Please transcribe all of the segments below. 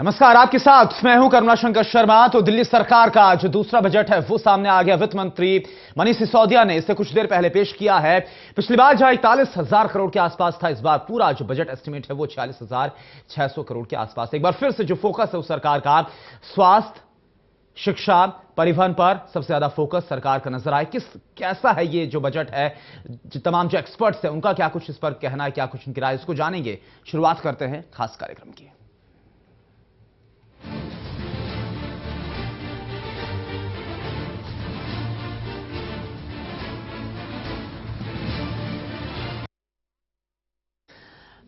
नमस्कार, आपके साथ मैं हूं करुणा शंकर शर्मा। तो दिल्ली सरकार का जो दूसरा बजट है वो सामने आ गया। वित्त मंत्री मनीष सिसोदिया ने इसे कुछ देर पहले पेश किया है। पिछली बार जहां 41,000 करोड़ के आसपास था, इस बार पूरा जो बजट एस्टिमेट है वो 46,600 करोड़ के आसपास। एक बार फिर से जो फोकस है उस सरकार का स्वास्थ्य, शिक्षा, परिवहन पर सबसे ज्यादा फोकस सरकार का नजर आए। कैसा है ये जो बजट है, तमाम जो एक्सपर्ट्स हैं उनका क्या कुछ इस पर कहना है, क्या कुछ उनकी राय, इसको जानेंगे। शुरुआत करते हैं खास कार्यक्रम की।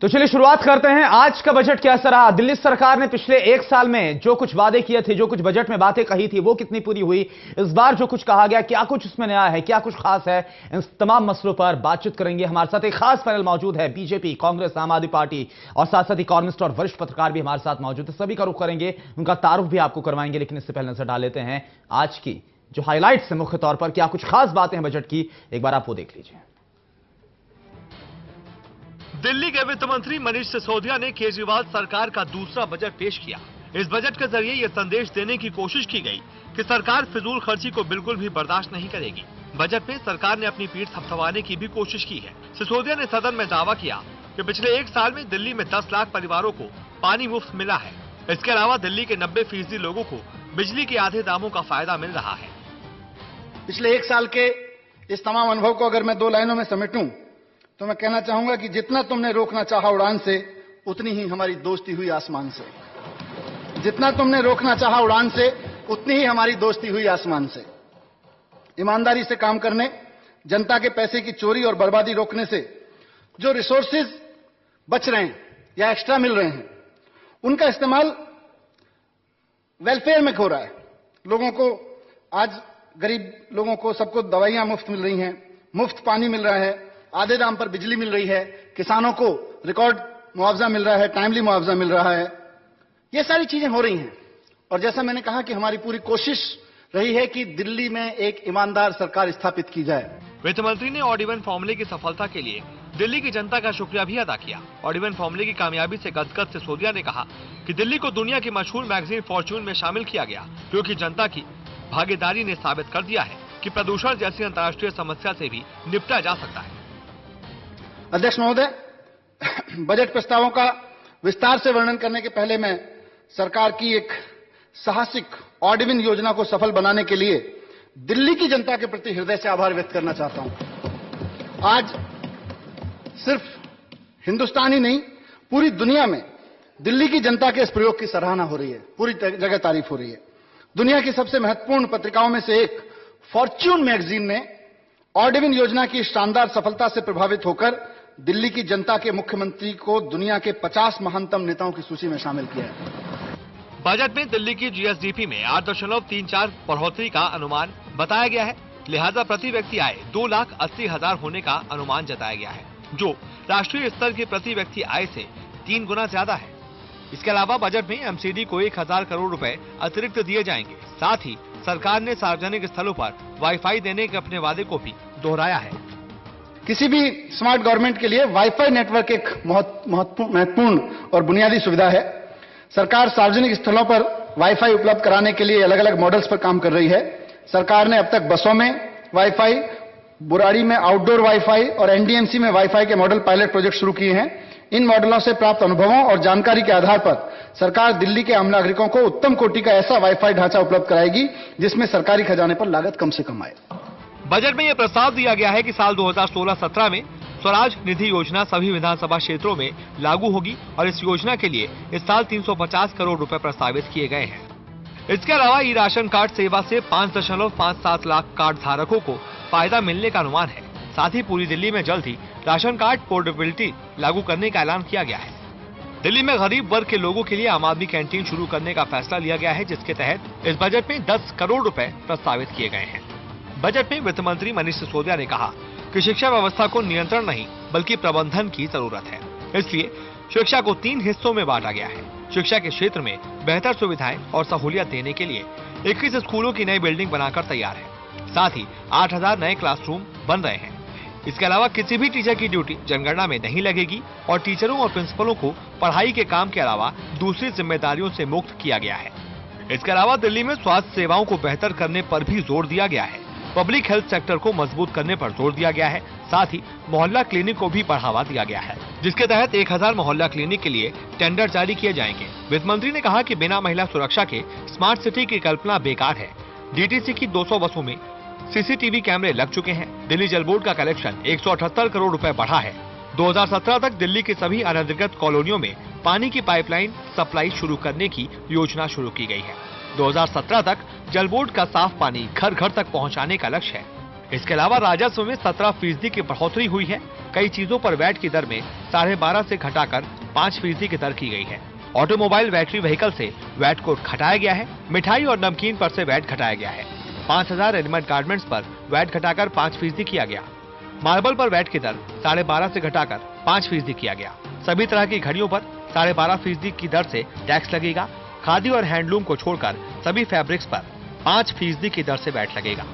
तो चलिए शुरुआत करते हैं। आज का बजट कैसा रहा? दिल्ली सरकार ने पिछले एक साल में जो कुछ वादे किए थे, जो कुछ बजट में बातें कही थी, वो कितनी पूरी हुई? इस बार जो कुछ कहा गया, क्या कुछ उसमें नया है, क्या कुछ खास है? इन तमाम मसलों पर बातचीत करेंगे। हमारे साथ एक खास पैनल मौजूद है। बीजेपी, कांग्रेस, आम आदमी पार्टी और साथ साथ इकोनॉमिस्ट और वरिष्ठ पत्रकार भी हमारे साथ मौजूद है। सभी का रुख करेंगे, उनका तारुफ भी आपको करवाएंगे। लेकिन इससे पहले नजर डाल लेते हैं आज की जो हाईलाइट्स है, मुख्य तौर पर क्या कुछ खास बातें हैं बजट की, एक बार आप वो देख लीजिए। दिल्ली के वित्त मंत्री मनीष सिसोदिया ने केजरीवाल सरकार का दूसरा बजट पेश किया। इस बजट के जरिए ये संदेश देने की कोशिश की गई कि सरकार फिजूल खर्ची को बिल्कुल भी बर्दाश्त नहीं करेगी। बजट में सरकार ने अपनी पीठ थपथपाने की भी कोशिश की है। सिसोदिया ने सदन में दावा किया कि पिछले एक साल में दिल्ली में 10 लाख परिवारों को पानी मुफ्त मिला है। इसके अलावा दिल्ली के 90% लोगों को बिजली के आधे दामों का फायदा मिल रहा है। पिछले एक साल के इस तमाम अनुभव को अगर मैं 2 लाइनों में समेटूं तो मैं कहना चाहूंगा कि जितना तुमने रोकना चाहा उड़ान से, उतनी ही हमारी दोस्ती हुई आसमान से। जितना तुमने रोकना चाहा उड़ान से, उतनी ही हमारी दोस्ती हुई आसमान से। ईमानदारी से काम करने, जनता के पैसे की चोरी और बर्बादी रोकने से जो रिसोर्सेज बच रहे हैं या एक्स्ट्रा मिल रहे हैं, उनका इस्तेमाल वेलफेयर में हो रहा है। लोगों को आज, गरीब लोगों को सबको दवाइयां मुफ्त मिल रही हैं, मुफ्त पानी मिल रहा है, आधे दाम पर बिजली मिल रही है, किसानों को रिकॉर्ड मुआवजा मिल रहा है, टाइमली मुआवजा मिल रहा है। ये सारी चीजें हो रही हैं। और जैसा मैंने कहा कि हमारी पूरी कोशिश रही है कि दिल्ली में एक ईमानदार सरकार स्थापित की जाए। वित्त मंत्री ने ऑड इवन फॉर्मूले की सफलता के लिए दिल्ली की जनता का शुक्रिया भी अदा किया। ऑड इवन फॉर्मूले की कामयाबी से गदगद सिसोदिया ने कहा कि दिल्ली को दुनिया की मशहूर मैगजीन फॉर्च्यून में शामिल किया गया, क्योंकि जनता की भागीदारी ने साबित कर दिया है कि प्रदूषण जैसी अंतर्राष्ट्रीय समस्या से भी निपटा जा सकता है। अध्यक्ष महोदय, बजट प्रस्तावों का विस्तार से वर्णन करने के पहले मैं सरकार की एक साहसिक ऑड इवन योजना को सफल बनाने के लिए दिल्ली की जनता के प्रति हृदय से आभार व्यक्त करना चाहता हूं। आज सिर्फ हिंदुस्तान ही नहीं, पूरी दुनिया में दिल्ली की जनता के इस प्रयोग की सराहना हो रही है, पूरी जगह तारीफ हो रही है। दुनिया की सबसे महत्वपूर्ण पत्रिकाओं में से एक फॉर्च्यून मैगजीन ने ऑड इवन योजना की शानदार सफलता से प्रभावित होकर दिल्ली की जनता के मुख्यमंत्री को दुनिया के 50 महानतम नेताओं की सूची में शामिल किया है। बजट में दिल्ली की जीएसडीपी में 8.34 बढ़ोतरी का अनुमान बताया गया है। लिहाजा प्रति व्यक्ति आय 2,80,000 होने का अनुमान जताया गया है, जो राष्ट्रीय स्तर की प्रति व्यक्ति आय से 3 गुना ज्यादा है। इसके अलावा बजट में एमसीडी को 1,000 करोड़ रुपए अतिरिक्त दिए जाएंगे। साथ ही सरकार ने सार्वजनिक स्थलों पर वाईफाई देने के अपने वादे को भी दोहराया है। किसी भी स्मार्ट गवर्नमेंट के लिए वाईफाई नेटवर्क एक महत्वपूर्ण और बुनियादी सुविधा है। सरकार सार्वजनिक स्थलों पर वाईफाई उपलब्ध कराने के लिए अलग अलग मॉडल्स पर काम कर रही है। सरकार ने अब तक बसों में वाईफाई, बुराड़ी में आउटडोर वाईफाई और एनडीएमसी में वाईफाई के मॉडल पायलट प्रोजेक्ट शुरू किए हैं। इन मॉडलों से प्राप्त अनुभवों और जानकारी के आधार पर सरकार दिल्ली के आम नागरिकों को उत्तम कोटि का ऐसा वाईफाई ढांचा उपलब्ध कराएगी जिसमें सरकारी खजाने पर लागत कम से कम आए। बजट में यह प्रस्ताव दिया गया है कि साल 2016-17 में स्वराज निधि योजना सभी विधानसभा क्षेत्रों में लागू होगी और इस योजना के लिए इस साल 350 करोड़ रुपए प्रस्तावित किए गए हैं। इसके अलावा ई राशन कार्ड सेवा से 5.57 लाख कार्ड धारकों को फायदा मिलने का अनुमान है। साथ ही पूरी दिल्ली में जल्द ही राशन कार्ड पोर्टेबिलिटी लागू करने का ऐलान किया गया है। दिल्ली में गरीब वर्ग के लोगों के लिए आम आदमी कैंटीन शुरू करने का फैसला लिया गया है, जिसके तहत इस बजट में 10 करोड़ रुपए प्रस्तावित किए गए हैं। बजट में वित्त मंत्री मनीष सिसोदिया ने कहा कि शिक्षा व्यवस्था को नियंत्रण नहीं बल्कि प्रबंधन की जरूरत है। इसलिए शिक्षा को 3 हिस्सों में बांटा गया है। शिक्षा के क्षेत्र में बेहतर सुविधाएं और सहूलियत देने के लिए 21 स्कूलों की नई बिल्डिंग बनाकर तैयार है। साथ ही 8,000 नए क्लासरूम बन रहे हैं। इसके अलावा किसी भी टीचर की ड्यूटी जनगणना में नहीं लगेगी और टीचरों और प्रिंसिपलों को पढ़ाई के काम के अलावा दूसरी जिम्मेदारियों से मुक्त किया गया है। इसके अलावा दिल्ली में स्वास्थ्य सेवाओं को बेहतर करने पर भी जोर दिया गया है। पब्लिक हेल्थ सेक्टर को मजबूत करने पर जोर दिया गया है। साथ ही मोहल्ला क्लिनिक को भी बढ़ावा दिया गया है, जिसके तहत 1000 मोहल्ला क्लिनिक के लिए टेंडर जारी किए जाएंगे। वित्त मंत्री ने कहा कि बिना महिला सुरक्षा के स्मार्ट सिटी की कल्पना बेकार है। डीटीसी की 200 बसों में सीसीटीवी कैमरे लग चुके हैं। दिल्ली जल बोर्ड का कलेक्शन 178 करोड़ रुपए बढ़ा है। 2017 तक दिल्ली की सभी अनधिकृत कॉलोनियों में पानी की पाइपलाइन सप्लाई शुरू करने की योजना शुरू की गई है। 2017 तक जल बोर्ड का साफ पानी घर घर तक पहुंचाने का लक्ष्य है। इसके अलावा राजस्व में 17% की बढ़ोतरी हुई है। कई चीजों पर वैट की दर में 12.5 से घटाकर 5% की दर की गई है। ऑटोमोबाइल बैटरी व्हीकल से वैट को घटाया गया है। मिठाई और नमकीन पर से वैट घटाया गया है। 5000 रेडीमेड गारमेंट्स पर वैट घटाकर 5% किया गया। मार्बल पर वैट की दर 12.5 से घटाकर 5% किया गया। सभी तरह की घड़ियों पर 12.5% की दर से टैक्स लगेगा। खादी और हैंडलूम को छोड़कर सभी फैब्रिक्स पर 5% की दर से वैट लगेगा।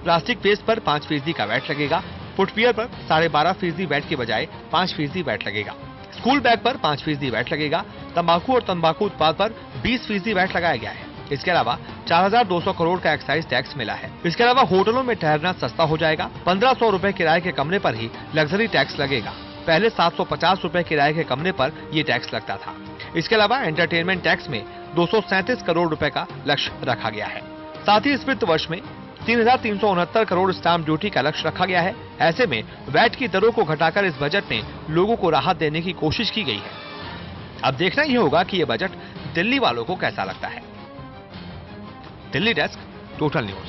प्लास्टिक पेस्ट पर 5% का वैट लगेगा। फुटवियर पर 12.5% वैट के बजाय 5% वैट लगेगा। स्कूल बैग पर 5% वैट लगेगा। तंबाकू और तंबाकू उत्पाद पर 20% वैट लगाया गया है। इसके अलावा 4200 करोड़ का एक्साइज टैक्स मिला है। इसके अलावा होटलों में ठहरना सस्ता हो जाएगा। 1500 रुपए किराए के कमरे पर ही लग्जरी टैक्स लगेगा। पहले 750 रुपए किराए के कमरे पर ये टैक्स लगता था। इसके अलावा एंटरटेनमेंट टैक्स में 237 करोड़ रुपए का लक्ष्य रखा गया है। साथ ही इस वित्त वर्ष में 3369 करोड़ स्टाम्प ड्यूटी का लक्ष्य रखा गया है। ऐसे में वैट की दरों को घटाकर इस बजट में लोगों को राहत देने की कोशिश की गई है। अब देखना ही होगा कि ये बजट दिल्ली वालों को कैसा लगता है। Delhi desk, total news.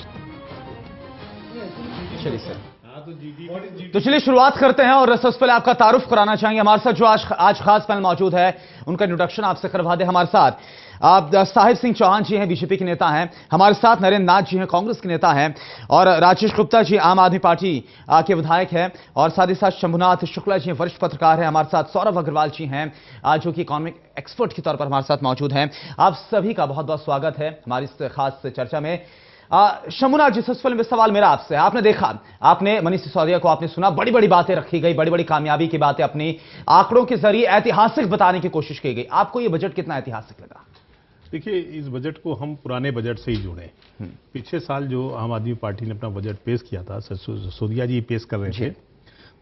चलिए सर, तो चलिए शुरुआत करते हैं और सबसे पहले आपका तारुफ कराना चाहेंगे। हमारे साथ जो आज खास पैनल मौजूद है उनका इंट्रोडक्शन आपसे करवा दे। हमारे साथ आप साहिब सिंह चौहान जी हैं, बीजेपी के नेता हैं। हमारे साथ नरेंद्र नाथ जी हैं, कांग्रेस के नेता हैं। और राजेश गुप्ता जी आम आदमी पार्टी के विधायक हैं। और साथ ही साथ शंभुनाथ शुक्ला जी वरिष्ठ पत्रकार हैं। हमारे साथ सौरभ अग्रवाल जी हैं जो कि इकोनॉमिक एक्सपर्ट के तौर पर हमारे साथ मौजूद हैं। आप सभी का बहुत बहुत स्वागत है हमारी इस खास चर्चा में। शंभुनाथ जी, सबसे पहले सवाल मेरा आपसे, आपने देखा, आपने मनीष सिसोदिया को आपने सुना, बड़ी बड़ी बातें रखी गई, बड़ी बड़ी कामयाबी की बातें अपनी आंकड़ों के जरिए ऐतिहासिक बताने की कोशिश की गई। आपको यह बजट कितना ऐतिहासिक लगा? देखिए, इस बजट को हम पुराने बजट से ही जोड़े। पिछले साल जो आम आदमी पार्टी ने अपना बजट पेश किया था, सिसोदिया जी पेश कर रहे थे,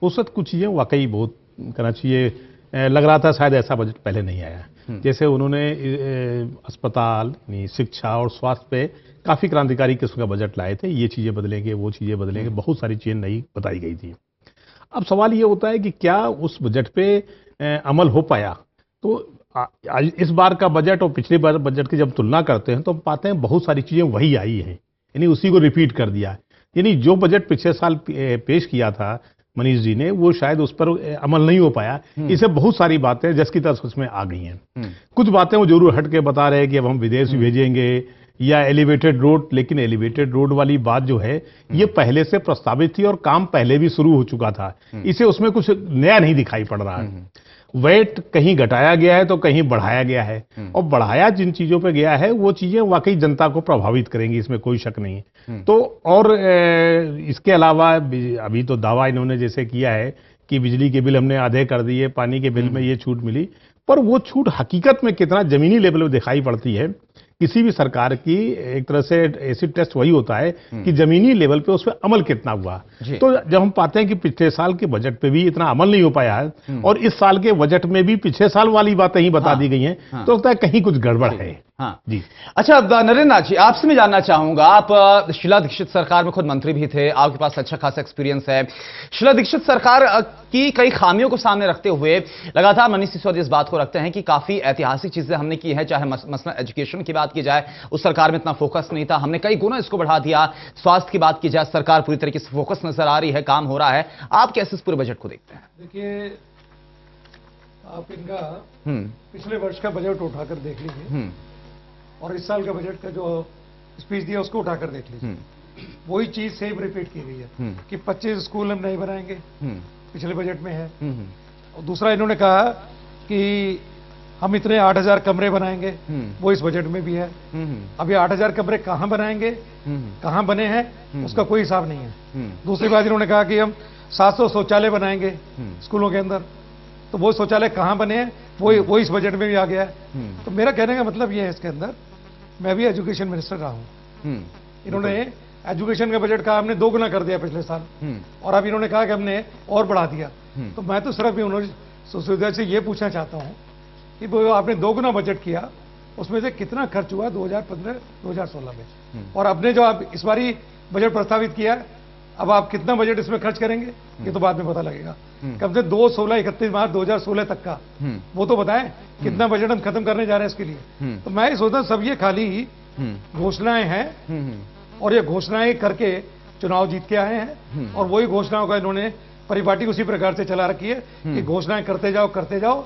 उस वक्त कुछ चीजें वाकई बहुत करना चाहिए लग रहा था, शायद ऐसा बजट पहले नहीं आया। जैसे उन्होंने अस्पताल, शिक्षा और स्वास्थ्य पे काफी क्रांतिकारी किस्म का बजट लाए थे। ये चीजें बदलेंगे, वो चीजें बदलेंगे, बहुत सारी चीजें नई बताई गई थी। अब सवाल ये होता है कि क्या उस बजट पे अमल हो पाया? तो इस बार का बजट और पिछले बार बजट की जब तुलना करते हैं तो हम पाते हैं बहुत सारी चीजें वही आई हैं, यानी उसी को रिपीट कर दिया। यानी जो बजट पिछले साल पेश किया था मनीष जी ने, वो शायद उस पर अमल नहीं हो पाया। इसे बहुत सारी बातें जस की तस उसमें आ गई हैं। कुछ बातें वो जरूर हट के बता रहे हैं कि अब हम विदेश भी भेजेंगे या एलिवेटेड रोड, लेकिन एलिवेटेड रोड वाली बात जो है ये पहले से प्रस्तावित थी और काम पहले भी शुरू हो चुका था। इसे उसमें कुछ नया नहीं दिखाई पड़ रहा है। वेट कहीं घटाया गया है तो कहीं बढ़ाया गया है, और बढ़ाया जिन चीजों पे गया है वो चीजें वाकई जनता को प्रभावित करेंगी, इसमें कोई शक नहीं है। तो और इसके अलावा अभी तो दावा इन्होंने जैसे किया है कि बिजली के बिल हमने आधे कर दिए, पानी के बिल में ये छूट मिली, पर वो छूट हकीकत में कितना जमीनी लेवल पर दिखाई पड़ती है। किसी भी सरकार की एक तरह से एसिड टेस्ट वही होता है कि जमीनी लेवल पे उस पर अमल कितना हुआ। तो जब हम पाते हैं कि पिछले साल के बजट पे भी इतना अमल नहीं हो पाया है और इस साल के बजट में भी पिछले साल वाली बातें ही बता दी गई हैं, तो लगता है कहीं कुछ गड़बड़ है। हाँ जी। अच्छा नरेंद्र नाथ जी, आपसे मैं जानना चाहूंगा, आप शीला दीक्षित सरकार में खुद मंत्री भी थे, आपके पास अच्छा खासा एक्सपीरियंस है। शीला दीक्षित सरकार की कई खामियों को सामने रखते हुए लगातार मनीष सिसोदिया इस बात को रखते हैं कि काफी ऐतिहासिक चीजें हमने की है, चाहे मसला एजुकेशन की बात की जाए, उस सरकार में इतना फोकस नहीं था, हमने कई गुना इसको बढ़ा दिया। स्वास्थ्य की बात की जाए, सरकार पूरी तरीके से फोकस नजर आ रही है, काम हो रहा है। आप कैसे इस पूरे बजट को देखते हैं? देखिए, आप इनका पिछले वर्ष का बजट उठाकर देख लीजिए और इस साल का बजट का जो स्पीच दिया उसको उठाकर देख लीजिए, वही चीज सेम रिपीट की गई है कि 25 स्कूल हम नहीं बनाएंगे, पिछले बजट में है। और दूसरा इन्होंने कहा कि हम इतने 8,000 कमरे बनाएंगे, वो इस बजट में भी है। अब ये 8,000 कमरे कहां बनाएंगे, कहां बने हैं, उसका कोई हिसाब नहीं है। दूसरी बात इन्होंने कहा कि हम 700 शौचालय बनाएंगे स्कूलों के अंदर, तो वो शौचालय कहां बने हैं वो इस बजट में भी आ गया है। तो मेरा कहने का मतलब ये है, इसके अंदर मैं भी एजुकेशन मिनिस्टर रहा हूं, इन्होंने एजुकेशन का बजट का हमने 2 गुना कर दिया पिछले साल, और अब इन्होंने कहा कि हमने और बढ़ा दिया। तो मैं तो सिर्फ उन्होंने सुशील से ये पूछना चाहता हूं कि वो आपने 2 गुना बजट किया, उसमें से कितना खर्च हुआ 2015-2016 में, और आपने जो आप इस बारी बजट प्रस्तावित किया, अब आप कितना बजट इसमें खर्च करेंगे ये तो बाद में पता लगेगा। कम से 31 मार्च 2016 तक का वो तो बताएं कितना बजट हम खत्म करने जा रहे हैं इसके लिए। तो मैं सोचता हूं सब ये खाली घोषणाएं हैं, और ये घोषणाएं करके चुनाव जीत के आए हैं, और वही घोषणाओं का इन्होंने परिपाटी उसी प्रकार से चला रखी है कि घोषणाएं करते जाओ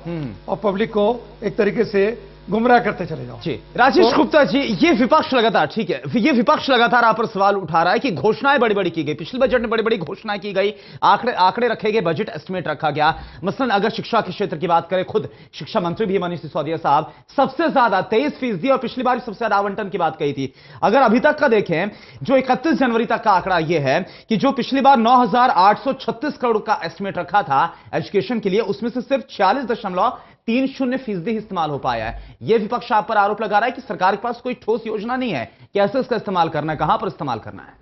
और पब्लिक को एक तरीके से गुमराह करते चले जाओ। जी राजेश गुप्ता जी, ये विपक्ष लगातार, ठीक है, ये विपक्ष लगातार आप पर सवाल उठा रहा है कि घोषणाएं बड़ी-बड़ी की गई, पिछले बजट में बड़ी-बड़ी घोषणाएं की गई, आंकड़े रखे गए, बजट एस्टिमेट रखा गया। मसलन अगर शिक्षा के क्षेत्र की बात करें, खुद शिक्षा मंत्री भी मनीष सिसोदिया साहब सबसे ज्यादा 23%, और पिछली बार सबसे ज्यादा आवंटन की बात कही थी। अगर अभी तक का देखें, जो 31 जनवरी तक का आंकड़ा यह है कि जो पिछली बार 9,836 करोड़ का एस्टिमेट रखा था एजुकेशन के लिए, उसमें से सिर्फ 46.30% ही इस्तेमाल हो पाया है। यह विपक्ष आप पर आरोप लगा रहा है कि सरकार के पास कोई ठोस योजना नहीं है, कैसे इसका इस्तेमाल करना है, कहां पर इस्तेमाल करना है।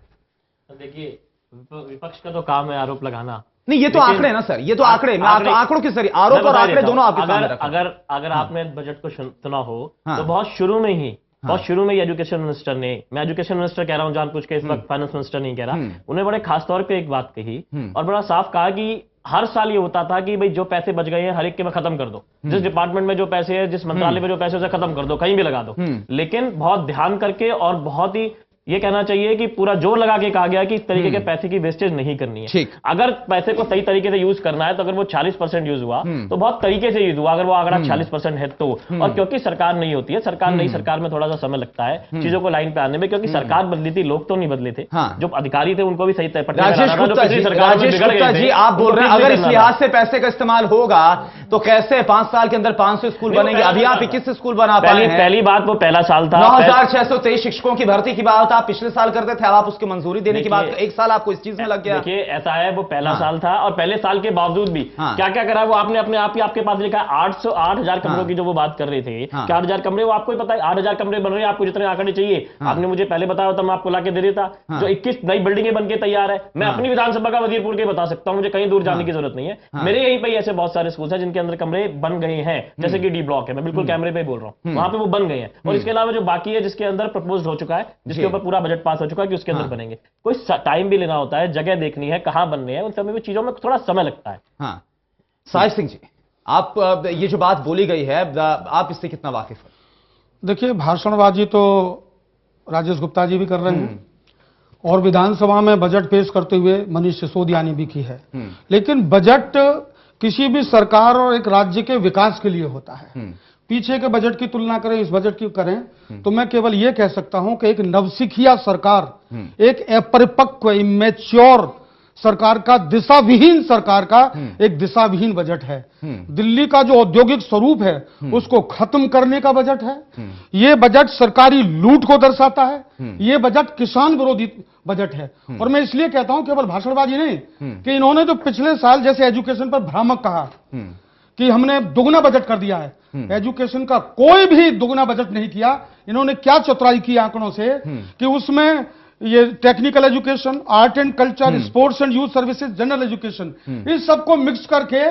तो देखिए, विपक्ष का तो काम है आरोप लगाना। नहीं, ये तो आंकड़े ना सर, ये तो आंकड़े, मैं आंकड़ों के जरिए आरोप और आंकड़े दोनों आपके सामने रखा। अगर आपने बजट को सुना हो तो बहुत शुरू में एजुकेशन मिनिस्टर ने, मैं एजुकेशन मिनिस्टर कह रहा हूं जानबूझ के, इस वक्त फाइनेंस मिनिस्टर नहीं कह रहा, उन्हें बड़े खास तौर पे एक बात कही और बड़ा साफ कहा कि हर साल ये होता था कि भाई जो पैसे बच गए हैं हर एक के में खत्म कर दो, जिस डिपार्टमेंट में जो पैसे है, जिस मंत्रालय में जो पैसे उसे खत्म कर दो, कहीं भी लगा दो। लेकिन बहुत ध्यान करके और बहुत ही ये कहना चाहिए कि पूरा जोर लगा के कहा गया कि इस तरीके के पैसे की वेस्टेज नहीं करनी है। अगर पैसे को सही तरीके से यूज करना है तो अगर वो 40% यूज हुआ तो बहुत तरीके से यूज हुआ, अगर वो आंकड़ा 40% है तो। और क्योंकि सरकार नहीं होती है, नई सरकार में थोड़ा सा समय लगता है चीजों को लाइन पे आने में, क्योंकि सरकार बदली थी, लोग तो नहीं बदले थे, जो अधिकारी थे उनको भी सही तय पट्टे। राजेश गुप्ता जी, आप बोल रहे हैं अगर इस लिहाज से पैसे का इस्तेमाल होगा तो कैसे 5 साल के अंदर 500 स्कूल बनेंगे? अभी आप 21 स्कूल बना पाए हैं। पहली बात, वो पहला साल था, 9,623 शिक्षकों की भर्ती की बात आप पिछले साल करते थे, अब आप उसकी मंजूरी देने की बात, 1 साल आपको इस चीज में लग गया। देखिए ऐसा है, वो पहला साल था और पहले साल के बावजूद भी क्या क्या करा वो आपने अपने आप ही आपके पास लिखा है। 8,000 कमरों की जो वो बात कर रहे थे कि 8,000 कमरे, वो आपको ही पता है 8,000 कमरे बन रहे हैं, आपको जितने आंकड़े चाहिए आपने मुझे पहले बताया होता, मैं आपको लाके दे देता। जो 21 नई बिल्डिंगें बनके तैयार है, मैं अपनी विधानसभा का वजीरपुर के बता सकता हूं, मुझे कहीं दूर जाने की जरूरत नहीं है। मेरे यहीं पर ऐसे बहुत सारे स्कूल है जिनके अंदर कमरे बन गए हैं, जैसे कि डी ब्लॉक है, मैं बिल्कुल कैमरे पे बोल रहा हूं, वहां पे वो बन गए हैं। और इसके अलावा जो बाकी है जिसके अंदर प्रपोज हो चुका है, जिसके ऊपर पूरा बजट पास हो चुका है कि उसके अंदर बनेंगे। कोई टाइम भी लेना होता है, जगह देखनी है, कहां बनने हैं, उन सब में चीजों में थोड़ा समय लगता है। हाँ, साहिब सिंह जी, आप ये जो बात बोली गई है, आप इससे कितना वाकिफ हैं? देखिए, भाषणबाजी तो राजेश गुप्ता जी भी कर रहे हैं और विधानसभा में बजट पेश करते हुए मनीष सिसोदिया ने भी की है, लेकिन बजट किसी भी सरकार और एक राज्य के विकास के लिए होता है। पीछे के बजट की तुलना करें, इस बजट की करें, तो मैं केवल यह कह सकता हूं कि एक नवसिखिया सरकार, एक अपरिपक्व इमेच्योर सरकार का, दिशाविहीन सरकार का एक दिशाविहीन बजट है। दिल्ली का जो औद्योगिक स्वरूप है उसको खत्म करने का बजट है। यह बजट सरकारी लूट को दर्शाता है। यह बजट किसान विरोधी बजट है। और मैं इसलिए कहता हूं केवल भाषणबाजी नहीं, कि इन्होंने जो पिछले साल जैसे एजुकेशन पर भ्रामक कहा कि हमने दुगना बजट कर दिया है, एजुकेशन का कोई भी दुगना बजट नहीं किया। इन्होंने क्या चतुराई की आंकड़ों से कि उसमें ये technical education, art and culture, sports and youth services, general education, इस सबको मिक्स करके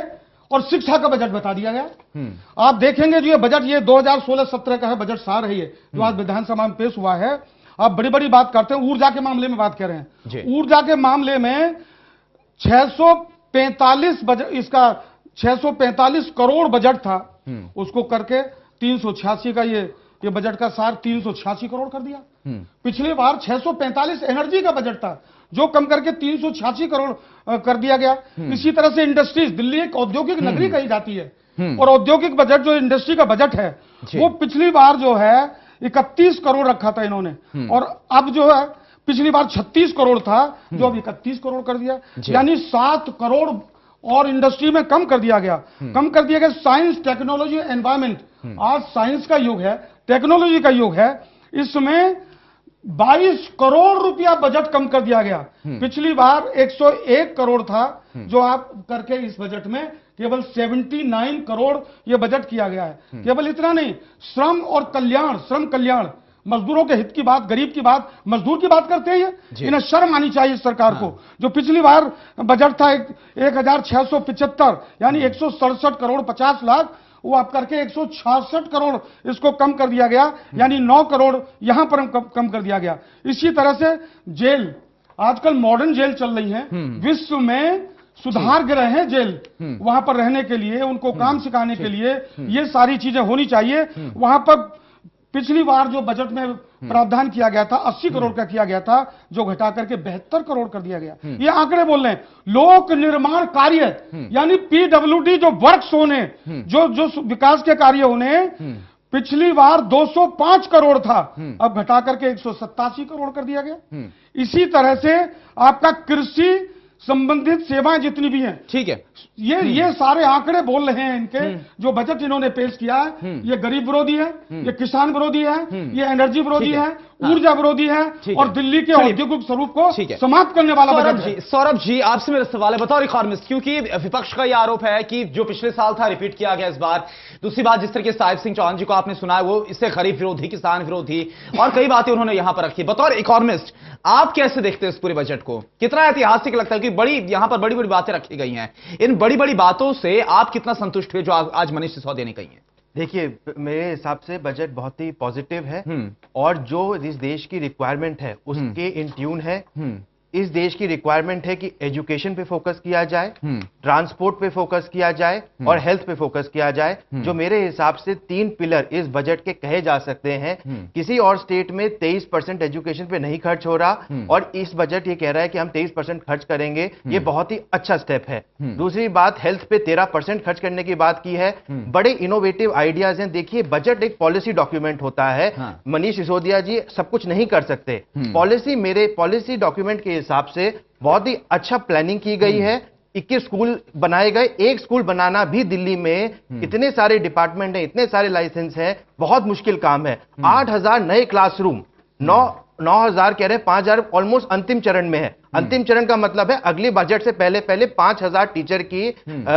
और शिक्षा का बजट बता दिया गया। आप देखेंगे जो ये बजट, ये 2016-17 का है बजट सार है, ये जो आज विधानसभा में पेश हुआ है। आप बड़ी बड़ी बात करते हैं, ऊर्जा के मामले में बात कर रहे हैं। ऊर्जा के मामले में 645 बजट, इसका 645 करोड़ बजट था, उसको करके 386 का ये बजट का सार 386 करोड़ कर दिया। पिछली बार 645 एनर्जी का बजट था, जो कम करके 386 करोड़ कर दिया गया। इसी तरह से इंडस्ट्रीज, दिल्ली एक औद्योगिक नगरी कही जाती है, और औद्योगिक बजट जो इंडस्ट्री का बजट है वो पिछली बार जो है 31 करोड़ रखा था इन्होंने, और अब जो है पिछली बार 36 करोड़ था, जो अब 31 करोड़ कर दिया, यानी 7 करोड़ और इंडस्ट्री में कम कर दिया गया। साइंस, टेक्नोलॉजी, एनवायरमेंट आज साइंस का युग है, टेक्नोलॉजी का युग है। इसमें 22 करोड़ रुपया बजट कम कर दिया गया। पिछली बार 101 करोड़ था, जो आप करके इस बजट में केवल 79 करोड़ यह बजट किया गया है। केवल इतना नहीं, श्रम और कल्याण, श्रम कल्याण, मजदूरों के हित की बात, गरीब की बात, मजदूर की बात करते हैं। इन्हें शर्म आनी चाहिए सरकार को। जो पिछली बार बजट था 1675 यानी 167 करोड़ 50 लाख, वो आप करके 166 करोड़ इसको कम कर दिया गया, यानी 9 करोड़ यहां पर कम कर दिया गया। इसी तरह से जेल, आजकल मॉडर्न जेल चल रही है, विश्व में सुधार गृह है जेल, वहां पर रहने के लिए, उनको काम सिखाने के लिए ये सारी चीजें होनी चाहिए। वहां पर पिछली बार जो बजट में प्रावधान किया गया था 80 करोड़ का किया गया था, जो घटा करके 72 करोड़ कर दिया गया। ये आंकड़े बोल रहे हैं। लोक निर्माण कार्य यानी पीडब्ल्यूडी जो वर्क्स होने, जो विकास के कार्य होने, पिछली बार 205 करोड़ था, अब घटा करके 187 करोड़ कर दिया गया। इसी तरह से आपका कृषि संबंधित सेवाएं जितनी भी हैं, ठीक है, ये सारे आंकड़े बोल रहे हैं इनके। जो बजट इन्होंने पेश किया है, ये गरीब विरोधी है, ये किसान विरोधी है, ये एनर्जी विरोधी है, ऊर्जा विरोधी है, और दिल्ली के औद्योगिक स्वरूप को समाप्त करने वाला बजट है। सौरभ जी, आपसे मेरा सवाल है, बतौर इकोनॉमिस्ट, क्योंकि विपक्ष का यह आरोप है कि जो पिछले साल था रिपीट किया गया इस बार। दूसरी बात, जिस तरह के साहिब सिंह चौहान जी को आपने सुना है, वो इससे गरीब विरोधी, किसान विरोधी और कई बातें उन्होंने यहां पर रखी। बतौर इकोनॉमिस्ट आप कैसे देखते हैं इस पूरे बजट को? कितना ऐतिहासिक लगता है कि यहां पर बड़ी बड़ी बातें रखी गई हैं। इन बड़ी बड़ी बातों से आप कितना संतुष्ट हुए जो आज मनीष सिसोदिया ने कही है? देखिए, मेरे हिसाब से बजट बहुत ही पॉजिटिव है और जो इस देश की रिक्वायरमेंट है उसके इन ट्यून है। इस देश की रिक्वायरमेंट है कि एजुकेशन पे फोकस किया जाए, ट्रांसपोर्ट पे फोकस किया जाए और हेल्थ पे फोकस किया जाए, जो मेरे हिसाब से 3 पिलर इस बजट के कहे जा सकते हैं। किसी और स्टेट में 23% एजुकेशन पे नहीं खर्च हो रहा और इस बजट ये कह रहा है कि हम 23% खर्च करेंगे। ये बहुत ही अच्छा स्टेप है। दूसरी बात, हेल्थ पे 13% खर्च करने की बात की है। बड़े इनोवेटिव आइडियाज हैं। देखिए, बजट एक पॉलिसी डॉक्यूमेंट होता है। मनीष सिसोदिया जी सब कुछ नहीं कर सकते। पॉलिसी डॉक्यूमेंट के हिसाब से बहुत ही अच्छा प्लानिंग की गई है। 21 स्कूल बनाए गए। एक स्कूल बनाना भी दिल्ली में इतने सारे डिपार्टमेंट हैं, इतने सारे लाइसेंस हैं, बहुत मुश्किल काम है। 8000 नए क्लासरूम, 9,000 कह रहे हैं, 5,000 ऑलमोस्ट अंतिम चरण में है। अंतिम चरण का मतलब है अगले बजट से पहले 5,000 टीचर की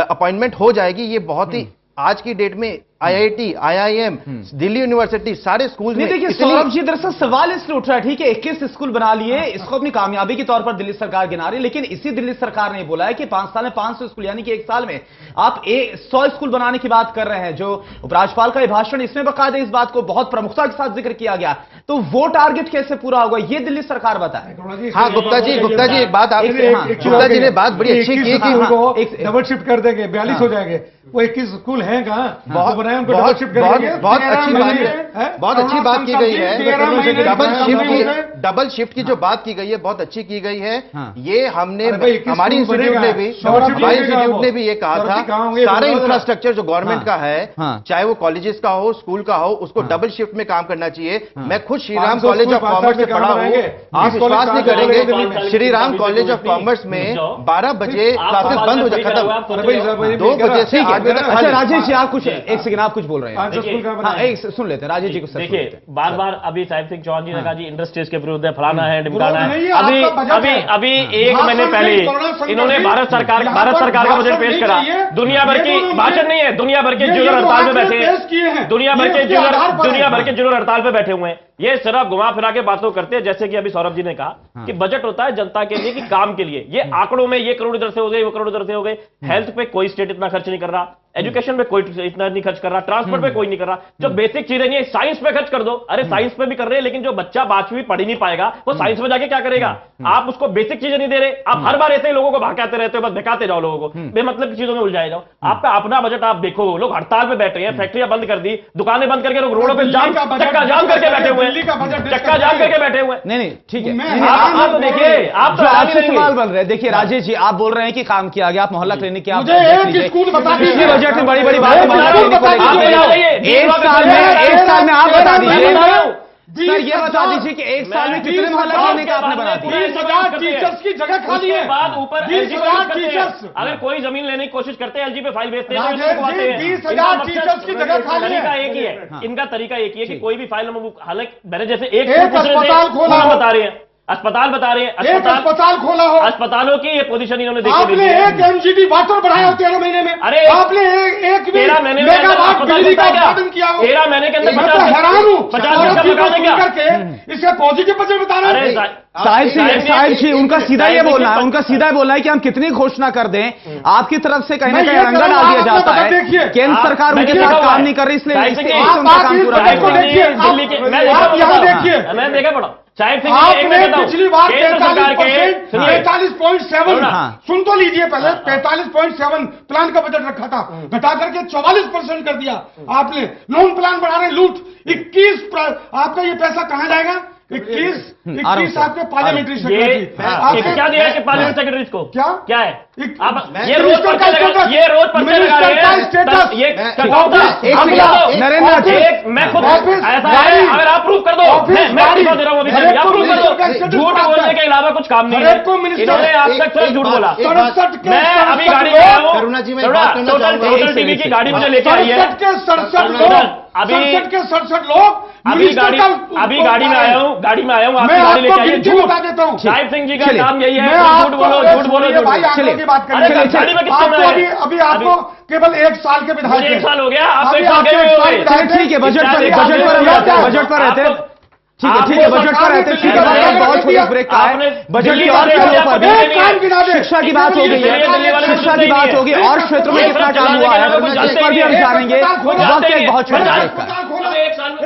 अपॉइंटमेंट हो जाएगी। ये बहुत ही आज की डेट में IIT, IIM, दिल्ली यूनिवर्सिटी, सारे स्कूल में। देखिए सौरभ जी, दरअसल सवाल इसलिए उठ रहा है, ठीक है 21 स्कूल बना लिए, इसको अपनी कामयाबी के तौर पर दिल्ली सरकार गिना रही है, लेकिन इसी दिल्ली सरकार ने बोला है कि 5 साल में 500 स्कूल, यानी कि 1 साल में आप 100 स्कूल बनाने की बात कर रहे हैं। जो उपराज्यपाल का भाषण, इसमें बाकायदा इस बात को बहुत प्रमुखता के साथ जिक्र किया गया। तो वो टारगेट कैसे पूरा होगा, ये दिल्ली सरकार बताए। हाँ गुप्ता जी, एक बात गुप्ता जी ने बात बड़ी अच्छी की कि डबल शिफ्ट कर देंगे, 42 हो जाएंगे। वो 21 स्कूल हैं कहां? बहुत अच्छी बात की गई है। डबल शिफ्ट की जो बात की गई है बहुत अच्छी की गई है। ये हमने हमारी इंस्टीट्यूट ने भी ये कहा था, सारे इंफ्रास्ट्रक्चर जो गवर्नमेंट का है, चाहे वो कॉलेजेस का हो, स्कूल का हो, उसको डबल शिफ्ट में काम करना चाहिए। मैं खुद श्रीराम कॉलेज ऑफ कॉमर्स में पढ़ा हूँ। आप विश्वास नहीं करेंगे, श्रीराम कॉलेज ऑफ कॉमर्स में 12 बजे क्लासेस बंद हो जाए, खत्म 2 बजे से 8 बजे तक। अच्छा राजेश जी, आप कुछ एक सेकंड, आप कुछ बोल रहे हैं। एक सुन लेते हैं राजेश जी को। देखिए, बार बार अभी साहिब सिंह चौहान जी ने कहा जी इंडस्ट्रीज के विरुद्ध है, फलाना है, ढिमकाना है। अभी 1 महीने पहले इन्होंने भारत सरकार का बजट पेश करा। दुनिया भर की भाषण नहीं है, दुनिया भर के ज्वेलर हड़ताल पे बैठे हैं, दुनिया भर के ज्वेलर हड़ताल पे बैठे हुए हैं। ये सिर्फ घुमा फिरा के बातों करते हैं, जैसे कि अभी सौरभ जी ने कहा कि बजट होता है जनता के लिए, कि काम के लिए। ये आंकड़ों में ये करोड़ इधर से हो गए, वो करोड़ इधर से हो गए। हेल्थ पे कोई स्टेट इतना खर्च नहीं कर रहा, एजुकेशन पे कोई इतना नहीं खर्च कर रहा, ट्रांसपोर्ट पे कोई नहीं कर रहा। जो बेसिक चीजें नहीं है, साइंस पे खर्च कर दो। अरे साइंस पे भी कर रहे हैं, लेकिन जो बच्चा 5वीं पढ़ ही नहीं पाएगा, वो साइंस में जाके क्या करेगा? आप उसको बेसिक चीजें नहीं दे रहे। आप हर बार ऐसे ही लोगों को भड़काते रहते हो, बस भड़काते जाओ लोगों को, बेमतलब की चीजों में उलझाए जाओ। आपका अपना बजट आप देखो, लोग हड़ताल पे बैठे हैं, फैक्ट्रियां बंद कर दी, दुकानें बंद करके लोग रोडों पे चक्का जाम करके बैठे हुए हैं, चक्का जाम करके बैठे हुए हैं। नहीं ठीक है, आप तो देखिए, आप आपसे सवाल बन रहे हैं। देखिए राजेश जी, आप बोल रहे हैं कि काम किया गया, आप मोहल्ला क्लिनिक की मुझे एक स्कूल बता दीजिए बजट में बड़ी बड़ी बात। एक साल में आप बता दीजिए, सर ये बता दीजिए कि एक साल में कितने मोहल्ला क्लिनिक आपने बना दिए? 20,000 टीचर्स की जगह खाली है। उसके बाद ऊपर 20,000 टीचर्स। अगर कोई जमीन लेने की कोशिश करते हैं एलजी पे फाइल भेजते हैं तो राजेश इसको आते जी, हैं। 20,000 टीचर्स की जगह खाली है। तरीका एक ही है, इनका तरीका एक ही है कि कोई भी फाइल हम हालांकि मैंने जैसे एक अस्पताल खोला हो। बता रहे हैं, अस्पताल बता रहे हैं, एक अस्पताल खोला हो। अस्पतालों की ये पोजीशन इन्होंने देखी आपने एक एमजीडी वाटर बढ़ाया हो 13 महीने में। अरे आपने एक 13 महीने में मेगावाट बिजली का उत्पादन किया हो। 13 महीने के अंदर मैं तो हैरान हूँ 50 करके इसे पॉजिटिव बजट बता रहे अरे हैं। साहिब जी उनका सीधा ये बोलना है, उनका सीधा बोलना है कि हम कितनी घोषणा कर दें, आपकी तरफ से कहीं ना कहीं रंगा डाल दिया जाता है। केंद्र सरकार उनके साथ काम नहीं कर रही, इसलिए उनका काम पूरा नहीं हो रहा। मैं देखा पड़ा शायद आपने पिछली बार 45.7 सुन तो लीजिए पहले 45.7 प्लान का बजट रखा था, घटा करके 44% कर दिया आपने। लोन प्लान बढ़ा रहे, लूट 21 आपका ये पैसा कहां जाएगा? 21 आपके पार्लियामेंट्री सेक्रेटरी क्या दिया कि पार्लियामेंट सेक्रेटरी को क्या है? आप ये रोज मिनिस्टर पर्चे लगा रहे हैं, ये नरेंद्र जी मैं खुद ऐसा है, अगर आप प्रूव कर दो, मैं दे रहा हूँ अभी, आप प्रूव कर दो। झूठ बोलने के अलावा कुछ काम नहीं है, इन्होंने आज तक सिर्फ झूठ बोला। मैं अभी गाड़ी में आया हूँ, टोटल टीवी की गाड़ी मुझे लेके आई है, 67 लोग अभी गाड़ी में आया हूँ, आपकी गाड़ी लेके आई है। झूठ साहिब सिंह जी का काम यही है, झूठ बोलो। चलिए बात करिए। अभी आपको केवल 1 साल के विधायक 1 साल हो गया, आप अभी 1 साल आपके गए एक साल हुए। विधायक ठीक है, बजट पर रहते हैं। ठीक है, बजट पर रहते हैं। ठीक है, बहुत छोटी ब्रेक का है। बजट की और चीजों पर भी शिक्षा की बात हो गई है, शिक्षा की बात होगी और क्षेत्रों में कितना काम हुआ है, इस पर भी हम जानेंगे। वक्त एक बहुत छोटा ब्रेक का है। 1 साल में